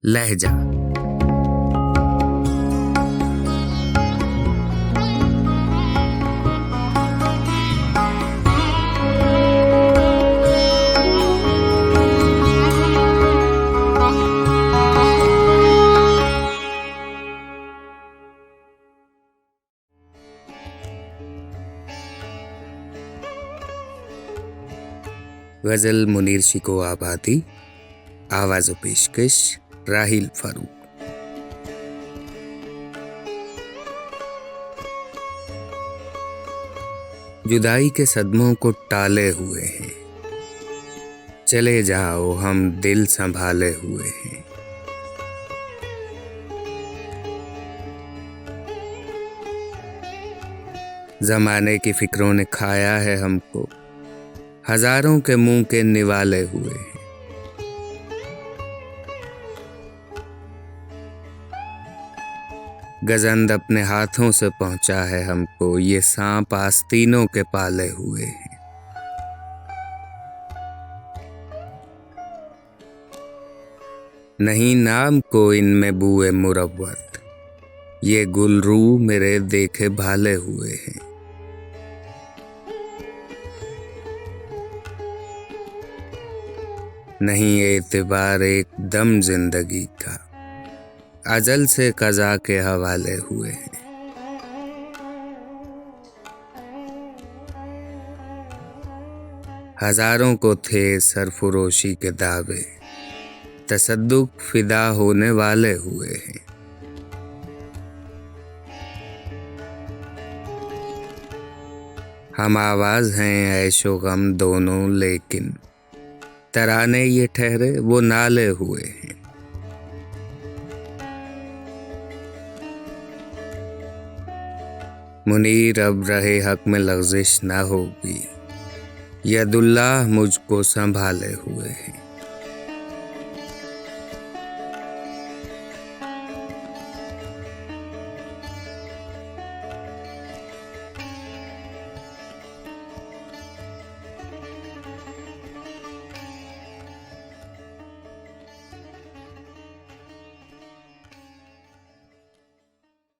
लहजा। गजल मुनीर शिको आबादी, आवाज़ व पेशकश राहिल फारूक। जुदाई के सदमों को टाले हुए हैं, चले जाओ हम दिल संभाले हुए हैं। जमाने की फिक्रों ने खाया है हमको, हजारों के मुंह के निवाले हुए हैं। गजंद अपने हाथों से पहुंचा है हमको, ये सांप आस्तीनों के पाले हुए हैं। नहीं नाम को इनमें बुए मुरव्वत, ये गुलरू मेरे देखे भाले हुए हैं। नहीं एतबार एक दम जिंदगी का, अजल से कज़ा के हवाले हुए हैं। हजारों को थे सरफरोशी के दावे, तसद्दुक फिदा होने वाले हुए हैं। हम आवाज हैं ऐशो गम दोनों, लेकिन तराने ये ठहरे वो नाले हुए हैं। मुनीर अब रहे हक में लग़ज़िश ना होगी, यदुल्लाह मुझको संभाले हुए हैं।